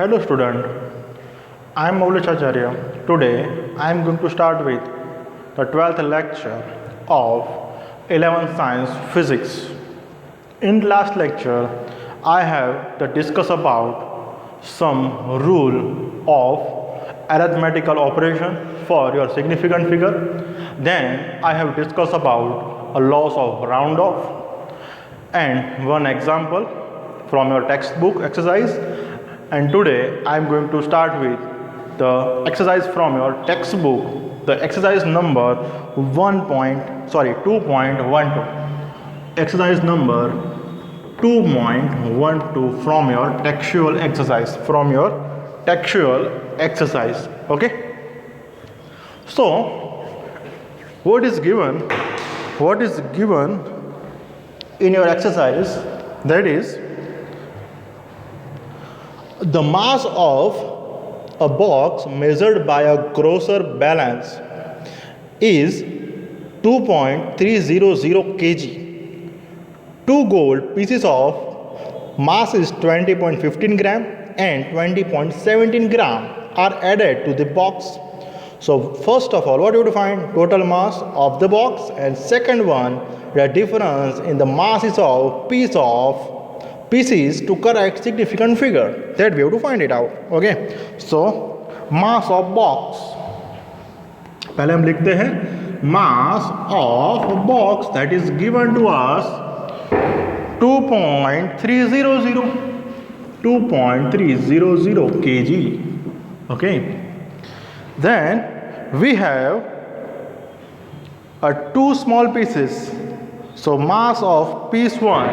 Hello student, I am Maulish Acharya. Today I am going to start with the 12th lecture of 11th Science Physics. In last lecture I have to discuss about some rule of arithmetical operation for your significant figure. Then I have discussed about a laws of round off and one example from your textbook exercise. And today I am going to start with the exercise from your textbook, the exercise number 2.12. Exercise number 2.12 from your textual exercise. Okay. So what is given in your exercise, that is the mass of a box measured by a grosser balance is 2.300 kg. Two gold pieces of mass is 20.15 gram and 20.17 gram are added to the box. So first of all, what you have to find? Total mass of the box, and second one, the difference in the masses of pieces to correct significant figure, that we have to find it out. Okay, so mass of box, पहले हम लिखते हैं mass of box, that is given to us 2.300 kg. Okay, then we have two small pieces, so mass of piece 1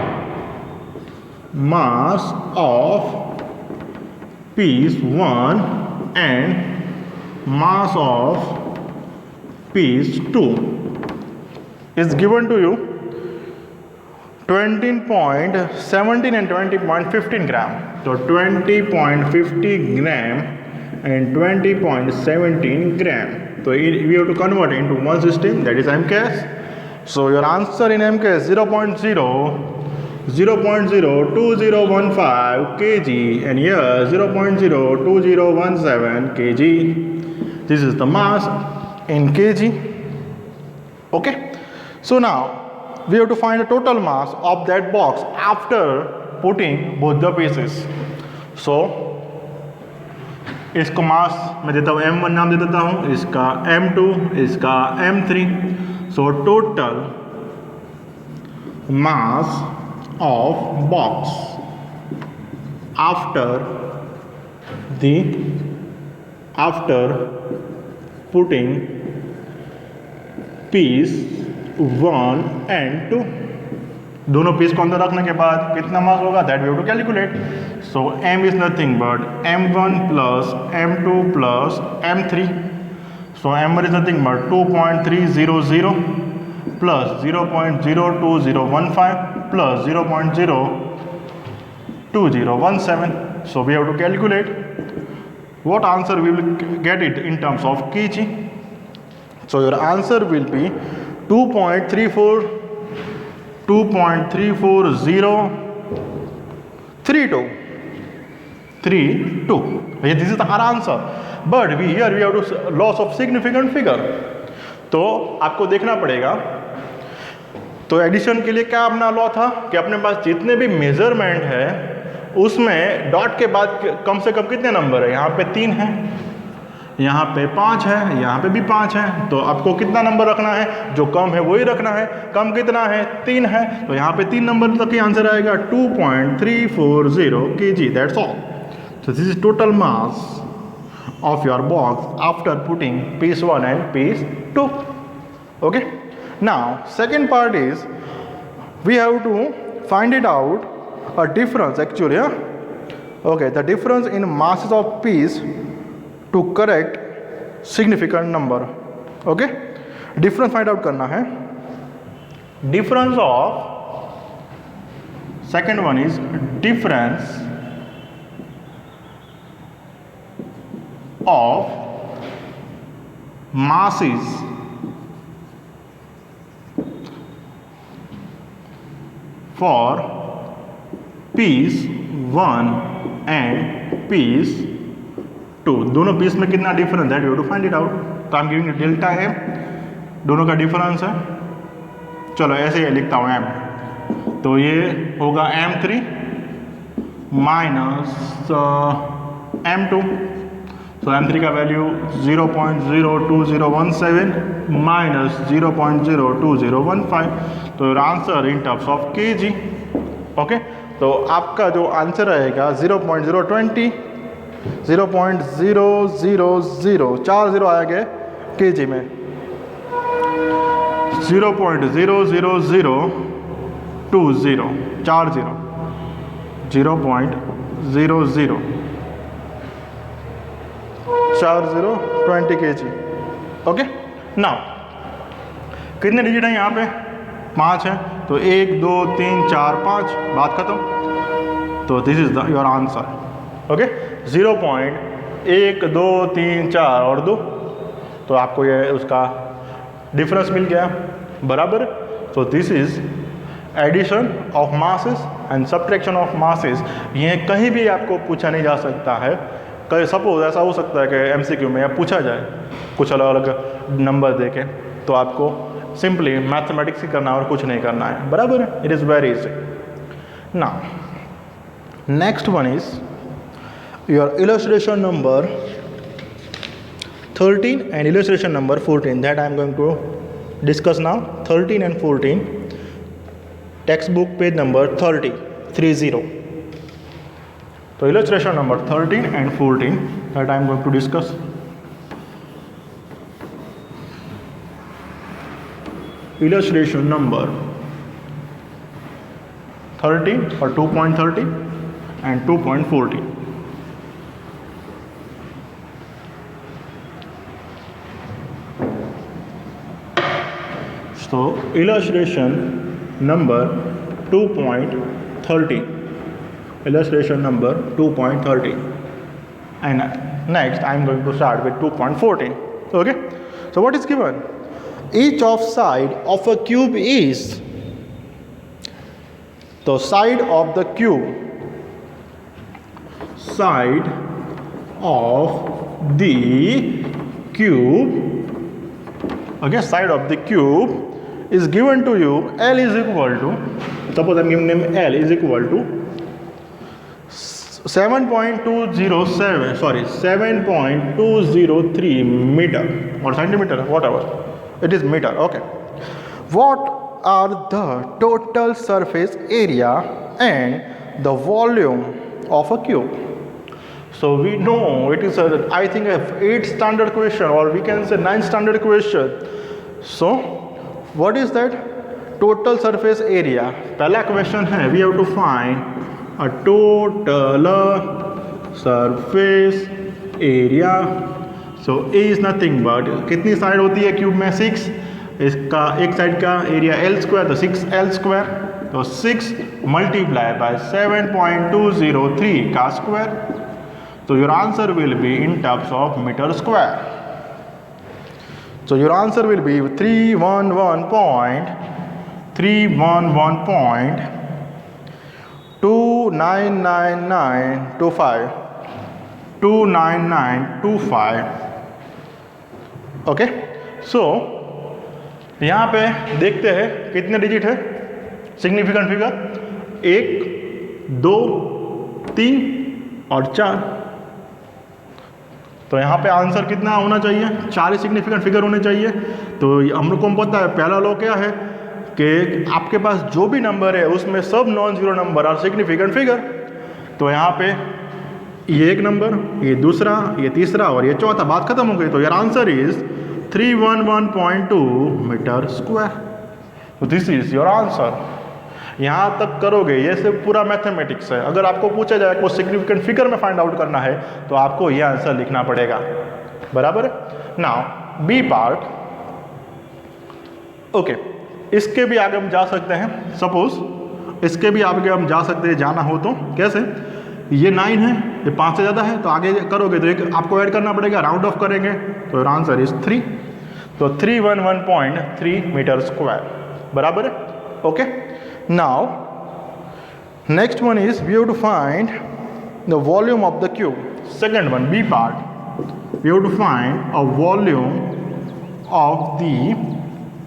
and mass of piece 2 is given to you 20.17 and 20.15 gram. So 20.50 gram and 20.17 gram. So we have to convert into one system, that is MKS. So your answer in MKS 0.02015 kg, and here 0.02017 kg. This is the mass in kg. Okay, so now we have to find the total mass of that box after putting both the pieces. So इसको मास मैं देता हूँ M1 नाम दे देता हूँ, इसका M2, इसका M3. So total mass of box after putting piece 1 and 2, दोनों पीस को अंदर रखने के बाद कितना मास होगा, that we have to calculate. So m is nothing but m1 plus m2 plus m3. So m1 is nothing but 2.300 plus 0.02015 plus 0.02017. So we have to calculate what answer we will get it in terms of kg. So your answer will be 2.34032. This is our answer. But here we have to loss of significant figure. तो आपको देखना पड़ेगा. तो addition के लिए क्या अपना law था कि अपने पास जितने भी मेजरमेंट है उसमें डॉट के बाद कम से कम कितने नंबर है. यहाँ पे 3 है, यहाँ पे 5 है, यहाँ पे भी 5 है. तो आपको कितना नंबर रखना है, जो कम है वही रखना है. कम कितना है, 3 है, तो यहाँ पे 3 नंबर तक ही आंसर आएगा 2.340 kg. That's all. So this is total mass of your box after putting piece 1 and piece 2. Okay, now second part is we have to find it out a difference actually. Okay, the difference in masses of piece to correct significant number. Okay, difference find out करना है. Difference of second one is difference of masses for piece 1 and piece 2, दोनों piece में कितना difference है, you to find it out. तो I am giving delta M, दोनों का difference है। चलो ऐसे ही लिखता हूँ एम, तो ये होगा m3 माइनस m2। सो m3 का वैल्यू 0.02017 माइनस 0.02015, तो answer in terms of kg। Okay, तो आपका जो आंसर रहेगा 0.020 0.00040 आएगा kg में, 0.00020 20 kg। ओके, नाउ कितने डिजिट हैं यहाँ पे, 5 है, तो 1 2 3 4 5, बात खत्म। तो this is your answer. Okay, 0.1 2 3 4 और 2, तो आपको ये उसका डिफरेंस मिल गया, बराबर। So this is addition of masses and subtraction of masses. ये कहीं भी आपको पूछा नहीं जा सकता है। कहीं सपोज ऐसा हो सकता है कि एमसीक्यू में पूछा जाए कुछ अलग अलग नंबर देके, तो आपको सिंपली मैथमेटिक्स ही करना और कुछ नहीं करना है, बराबर है। It is very easy. Now next one is your illustration number 13 and illustration number 14 that I am going to discuss now. 13 and 14, textbook page number 30. So illustration number 13 and 14 that I am going to discuss. Illustration number 13 or 2.30 and 2.40. So illustration number 2.30, illustration number 2.30, and next I am going to start with 2.14. Okay, so what is given? Each of side of a cube is, the side of the cube, side of the cube, okay, side of the cube is given to you. L is equal to, suppose I am giving them L is equal to 7.203 meter or centimeter, whatever it is, meter. Okay, what are the total surface area and the volume of a cube? So we know it is I think a 8th standard question, or we can say 9th standard question. So what is that? Total surface area. पहला question है, we have to find a total surface area. So A is nothing but, कितनी side होती है cube में, 6, इसका एक side का area L square, तो 6L स्क्वायर, तो 6 मल्टीप्लाई बाय 7.203 का स्क्वायर, तो your answer will be in terms of meter square. So your answer will be 299.25. Okay, सो यहाँ पे देखते हैं कितने डिजिट है सिग्निफिकेंट फिगर, 1 2 3 और 4। तो यहाँ पे आंसर कितना होना चाहिए, 4 ही सिग्निफिकेंट फिगर होने चाहिए। तो हम लोग को पता है पहला लॉ क्या है कि आपके पास जो भी नंबर है उसमें सब नॉन जीरो नंबर और सिग्निफिकेंट फिगर। तो यहाँ पे ये एक नंबर, ये दूसरा, ये तीसरा और ये चौथा, बात खत्म हो गई। तो यार आंसर इज 311.2 मीटर स्क्वायर। तो दिस इज योर आंसर। यहाँ तक करोगे, ये सिर्फ पूरा मैथमेटिक्स है। अगर आपको पूछा जाए कोई सिग्निफिकेंट फिगर में फाइंड आउट करना है तो आपको ये आंसर लिखना पड़ेगा, बराबर। नाउ बी पार्ट, ओके, इसके भी आगे हम जा सकते हैं। सपोज इसके भी आगे हम जा सकते हैं, जाना हो तो कैसे, ये 9 है, ये 5 से ज़्यादा है, तो आगे करोगे तो एक आपको ऐड करना पड़ेगा, राउंड ऑफ करेंगे तो आंसर इज 3। तो 311.3 मीटर स्क्वायर, बराबर है। Okay, now next one is we have to find the volume of the cube. Second one, B part, we have to find a volume of the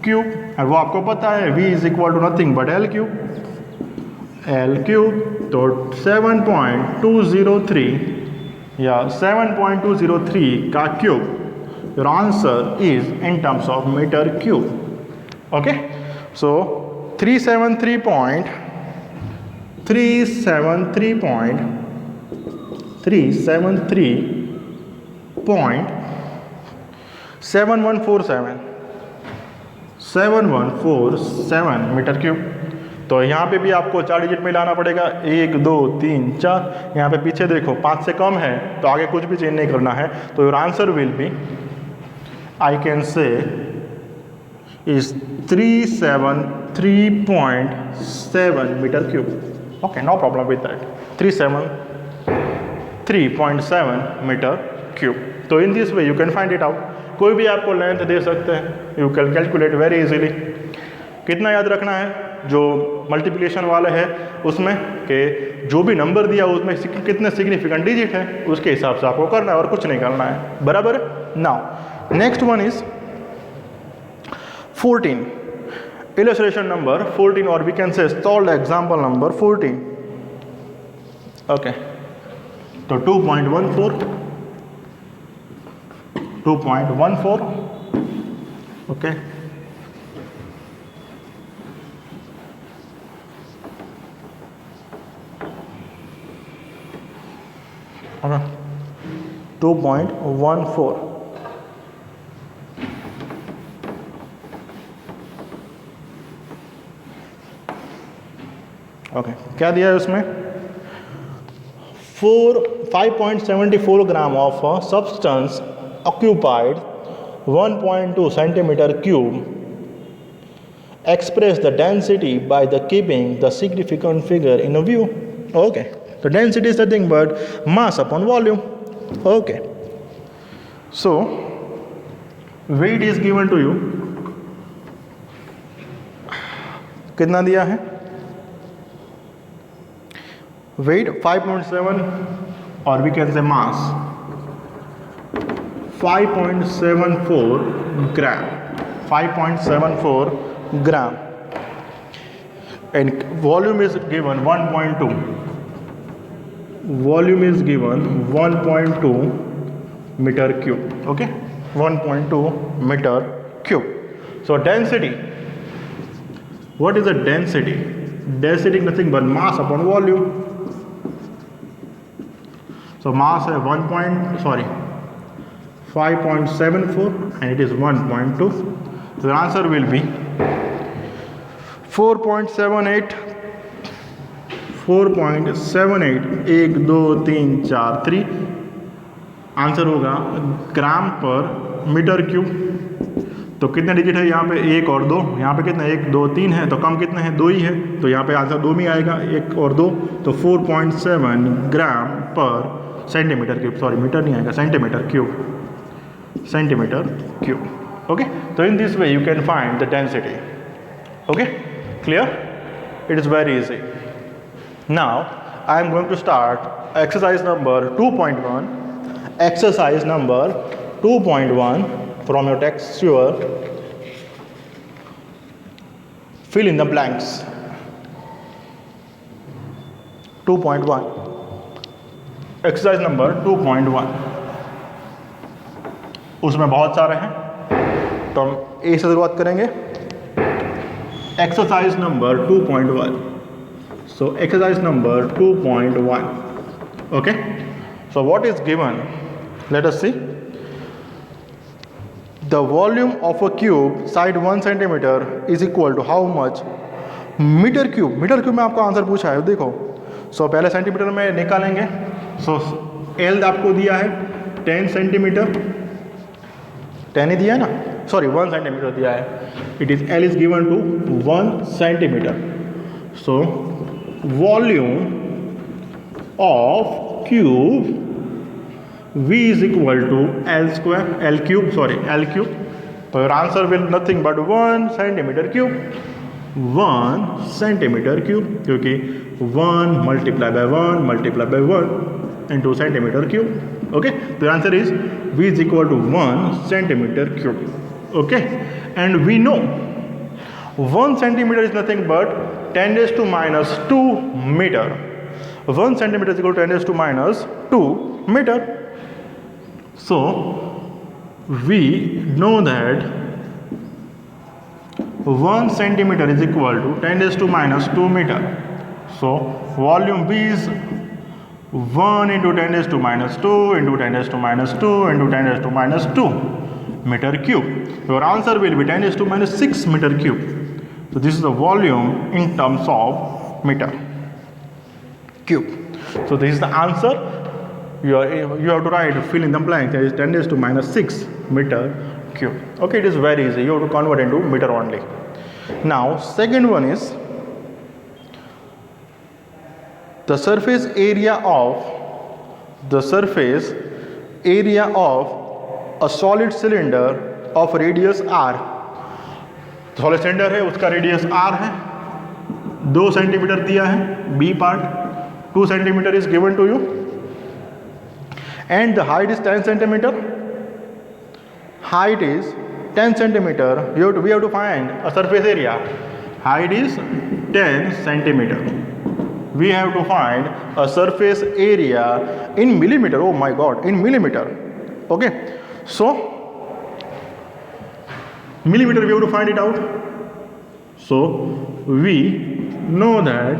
cube, और वो आपको पता है V is equal to nothing but L cube. L cube, तो 7.203 या 7.203 का cube. Your answer is in terms of meter cube. Okay, so 373.7147 metre cube. तो यहाँ पे भी आपको 4 डिजिट में लाना पड़ेगा, 1 2 3 4. यहाँ पे पीछे देखो 5 से कम है तो आगे कुछ भी चेंज नहीं करना है. तो your answer will B, I can say is 373.7 meter cube. Okay, no problem with that. 373.7 meter cube. So in this way you can find it out. कोई भी आपको लेंथ दे सकते हैं, you can calculate very easily. कितना याद रखना है, जो मल्टीप्लिकेशन वाला है उसमें कि जो भी नंबर दिया उसमें कितने सिग्निफिकेंट डिजिट है उसके हिसाब से आपको करना है और कुछ नहीं करना है. बराबर. Now next one is 14. Illustration number 14, or we can say solved example number 14. Okay. So 2.14. Okay. Okay. 2.14. Okay क्या दिया है उसमें, 5.74 gram of substance occupied 1.2 centimetre cube. Express the density by the keeping the significant figure in a view. Okay, तो density is nothing but mass upon volume. Okay, so weight is given to you. कितना दिया है weight 5.7, or we can say mass 5.74 gram. 5.74 gram, and volume is given 1.2. Volume is given 1.2 meter cube. Okay, 1.2 meter cube. So density, what is the density? Density is nothing but mass upon volume. So mass है 5.74 and it is 1.2. So the answer will be 4.78. 4.78, 1 2 3 4 3. Answer होगा ग्राम पर metre cube. तो कितने digit है यहाँ पे, 1 और 2. यहाँ पे कितने, 1 2 3 है, तो कम कितने हैं, 2 ही है. तो यहाँ पे आंसर 2 में आएगा, 1 और 2. तो 4.7 ग्राम per centimetre cube. Sorry, metre नहीं आएगा, centimetre cube. Centimetre cube. Okay, तो in this way you can find the density. Okay, clear? It is very easy. Now I am going to start exercise number 2.1. Exercise number 2.1 from your textual. Fill in the blanks. 2.1 exercise number 2.1. उसमें बहुत सारे हैं तो हम ए से शुरुआत करेंगे. Exercise number 2.1. So exercise number 2.1. Okay, so what is given, let us see. The volume of a cube side 1 centimeter is equal to how much meter cube. Metre cube में आपको आंसर पूछा है, देखो. सो पहले सेंटीमीटर में निकालेंगे. So L आपको दिया है 10 सेंटीमीटर. 10 ही दिया है ना, सॉरी 1 सेंटीमीटर दिया है. It is L is given to 1 centimetre. So volume of cube V is equal to L square, L cube, sorry, L cube. So your answer will nothing but 1 centimeter cube. 1 centimeter cube, क्योंकि 1 multiply by 1 multiply by 1 into centimeter cube. Okay, the answer is V is equal to 1 centimeter cube. Okay, and we know 1 centimeter is nothing but 10 raised to minus 2 meter. 1 centimeter is equal to 10 raised to minus 2 meter. So we know that 1 centimeter is equal to 10 raised to minus 2 meter. So volume V is 1 into 10 raised to minus 2 into 10 raised to minus 2 into 10 raised to minus 2 meter cube. Your answer will be 10 raised to minus 6 meter cube. So this is the volume in terms of meter cube. So this is the answer. You have to write, fill in the blank. That is 10 raised to minus 6 meter cube. Okay, it is very easy. You have to convert into meter only. Now second one is the surface area of a solid cylinder of radius r. Solid cylinder है, उसका radius r है, 2 centimetre दिया है B part, 2 centimetre is given to you and the height is 10 centimeter. Height is 10 centimeter. We have to find a surface area. Height is 10 centimeter. We have to find a surface area in millimeter. Oh my god, in millimeter. Okay, so millimeter we have to find it out. So we know that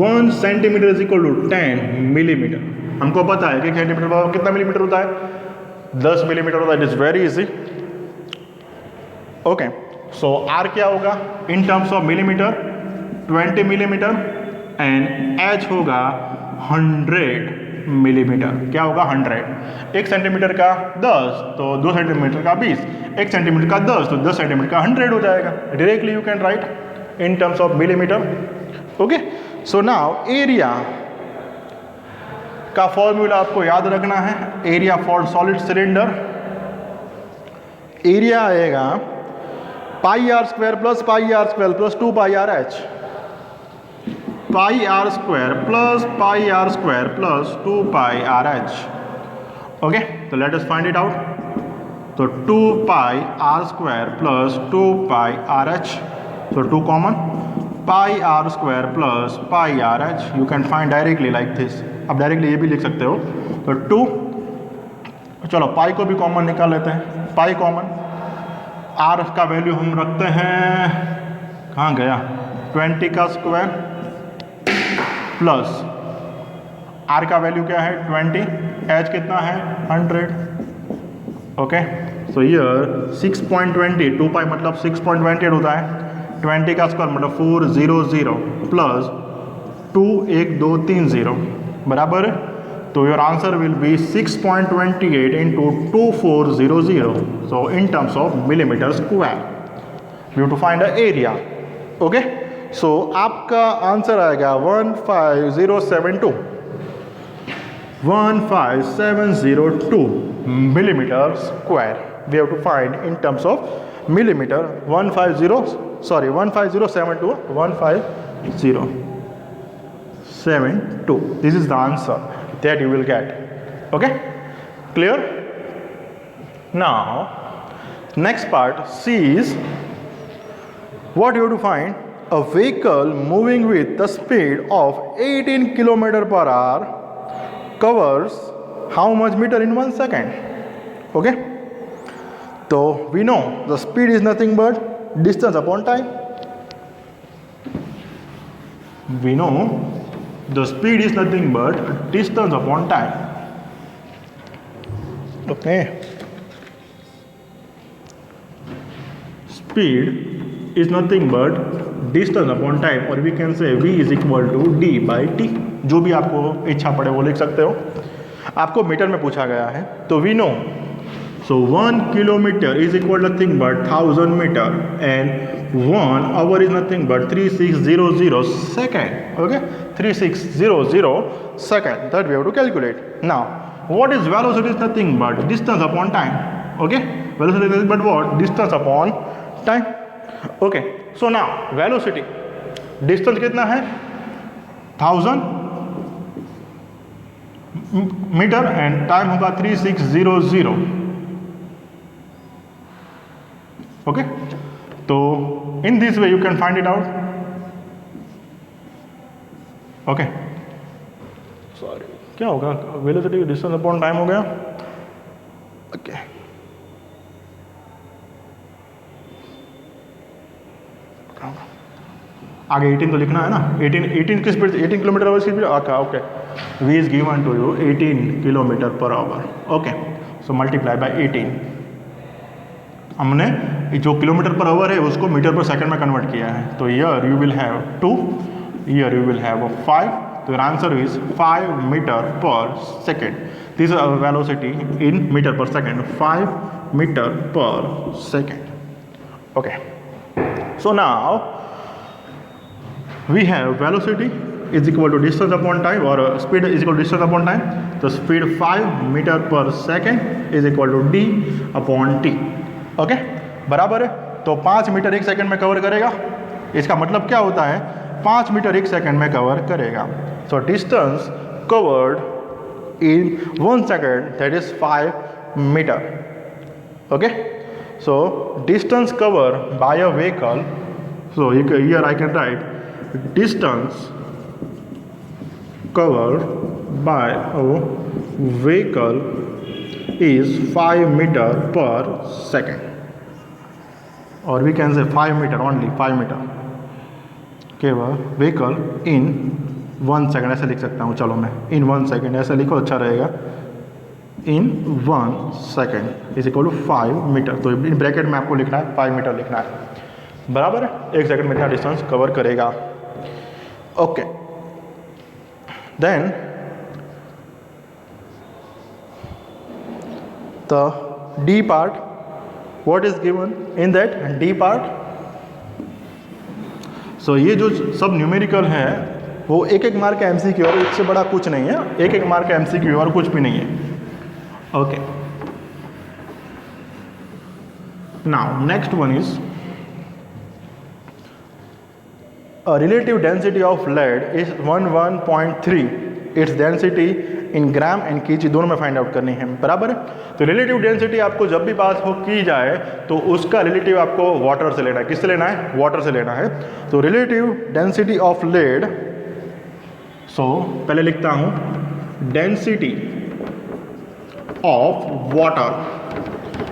1 centimeter is equal to 10 millimeter. हमको पता है कि centimetre पर कितना millimetre होता है, 10 millimetre होता है. It is very easy. Okay, so R क्या होगा in terms of millimetre, 20 millimetre, and H होगा 100 मिलीमीटर. क्या होगा 100. 1 सेंटीमीटर का 10 तो 2 सेंटीमीटर का 20, 1 सेंटीमीटर का 10 तो 10 सेंटीमीटर का 100 हो जाएगा. Directly you can write in terms of millimetre. Okay, so now area का फॉर्मूला आपको याद रखना है. Area for solid cylinder, area आएगा pi R square plus pi R square plus 2 pi R H. Pi R square plus pi R square plus 2 pi R H. Okay, तो let us find it out. तो 2 pi R square plus 2 pi R H, so 2 common, pi R square plus pi R H. You can find directly like this. आप directly ये भी लिख सकते हो. तो 2, चलो पाई को भी कॉमन निकाल लेते हैं. पाई कॉमन, आर का वैल्यू हम रखते हैं, कहाँ गया, 20 का स्क्वायर प्लस आर का वैल्यू क्या है 20, एच कितना है 100. ओके, सो हियर 6.20, 2 पाई मतलब 6.28 होता है. 20 का स्क्वायर मतलब 400 प्लस 2 1 2 3 0 बराबर. तो your answer will be 6.28 into 2400. So in terms of millimetre square we have to find the area. Okay, so आपका आंसर आएगा 15072 millimeter square. We have to find in terms of millimeter. 15072 15072. This is the answer that you will get. Okay, clear? Now next part, C is what you have to find. A vehicle moving with the speed of 18 km/h covers how much meter in 1 second? Okay, so we know the speed is nothing but distance upon time. We know the speed is nothing but distance upon time. Okay, speed is nothing but distance upon time, or we can say V is equal to D by T. जो भी आपको इच्छा पड़े वो लिख सकते हो. आपको मीटर में पूछा गया है तो we know, so 1 kilometre is equal nothing but 1000 metre and 1 hour is nothing but 3600 second. Okay, 3600 second that we have to calculate. Now what is velocity is nothing but distance upon time. Okay, velocity is nothing but what, distance upon time. Okay, so now velocity, distance कितना है 1000 metre and time होगा 3600। Okay, तो in this way you can find it out. Okay, sorry क्या होगा, velocity distance upon time हो गया। Okay, आगे 18 तो लिखना है ना। 18 की स्पीड, 18 किलोमीटर आवर की speed. Okay, we is given to you 18 kilometre per hour. Okay, so multiply by 18। हमने जो किलोमीटर पर आवर है उसको मीटर पर सेकंड में कन्वर्ट किया है। तो here you will have 2, here you will have 5। तो your answer is 5 metre per second. This velocity in metre per second, 5 metre per second. Okay, so now we have velocity is equal to distance upon time, or speed is equal to distance upon time. So speed 5 meter per second is equal to d upon t. Okay, बराबर है। तो 5 metre 1 second में cover करेगा। इसका मतलब क्या होता है, 5 मीटर 1 सेकंड में कवर करेगा। So distance covered in 1 second, that is 5 metre. Okay, so distance cover by a vehicle, so here I can write distance covered by a vehicle is 5 meter per second, or we can say 5 meter only, 5 meter केवल vehicle in 1 second, ऐसे लिख सकता हूँ। चलो मैं in 1 second ऐसे लिखो, अच्छा रहेगा। in 1 second is equal to 5 metre. तो इन ब्रैकेट में आपको लिखना है 5 मीटर लिखना है, बराबर है। 1 सेकंड में इतना डिस्टेंस कवर करेगा। Okay, then the D part, what is given in that D part. So ये जो सब न्यूमेरिकल है वो एक एक मार्क का एमसीक्यू और इससे बड़ा कुछ नहीं है, एक एक मार्क का एमसीक्यू और कुछ भी नहीं है। Okay, now next one is relative density of lead is 11.3, its density in gram and KG दोनों में फाइंड आउट करनी है, बराबर है। तो रिलेटिव डेंसिटी आपको जब भी बात हो की जाए तो उसका रिलेटिव आपको वाटर से लेना है। किससे लेना है, वाटर से लेना है। तो रिलेटिव डेंसिटी ऑफ लेड, सो पहले लिखता हूं डेंसिटी ऑफ वाटर,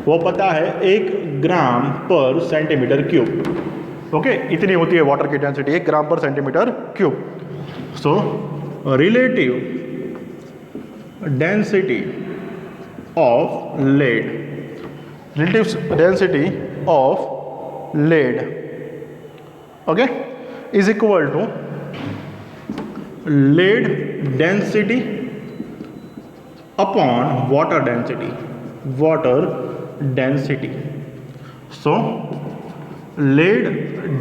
वो पता है 1 gram per centimetre cube. Okay, इतनी होती है वाटर की density 1 gram per centimetre cube. So relative density of lead, relative density of lead, okay, is equal to lead density upon water density, water density. So lead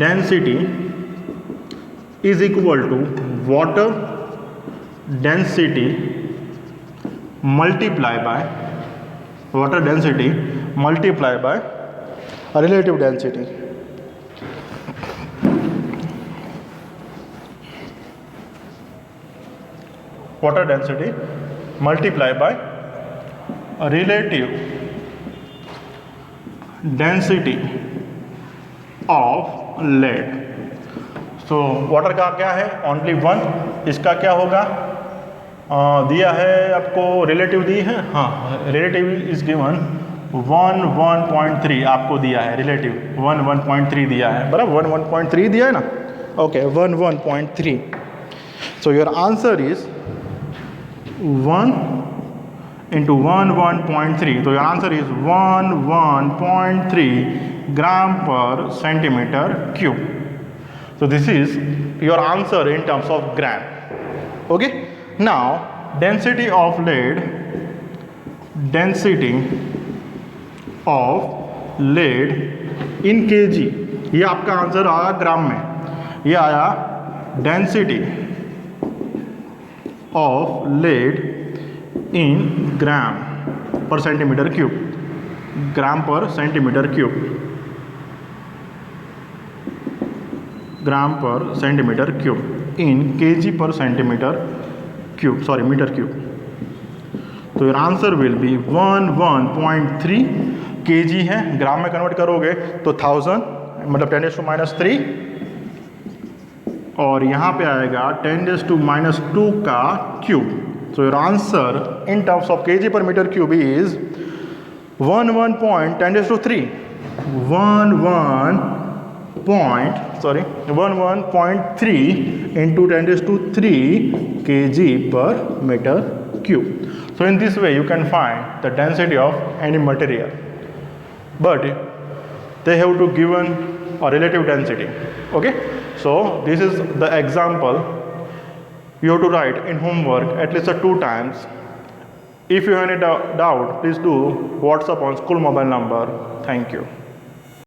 density is equal to water density multiply by water density multiply by relative density. Water density multiply by relative density of lead. So water का क्या है, only 1। इसका क्या होगा, दिया है आपको, relative दी है, हाँ, रिलेटिव इज गिवन 1.3 आपको दिया है, रिलेटिव 1.3 दिया है, बराबर 1.3 दिया है ना। Okay, 1.3। So your answer is 1 into 1.3, तो your answer is 1.3 gram per centimetre cube. So this is your answer in terms of gram. Okay, now density of lead, density of lead in kg, ये आपका answer आया ग्राम में, ये आया density of lead in gram per centimetre cube, gram per centimetre cube, gram per centimetre cube in KG per centimetre cube, sorry metre cube. तो your answer will be 11.3 kg है, ग्राम में convert करोगे तो 1000 मतलब 10⁻³ और यहाँ पे आएगा 10⁻² का cube. So your answer in terms of kg per meter cube is 11.10⁻³ 11.3 into 10⁻³ kg per meter cube. So in this way you can find the density of any material, but they have to given a relative density. Okay, so this is the example you have to write in homework at least 2 times. If you have any doubt, please do WhatsApp on school mobile number. Thank you.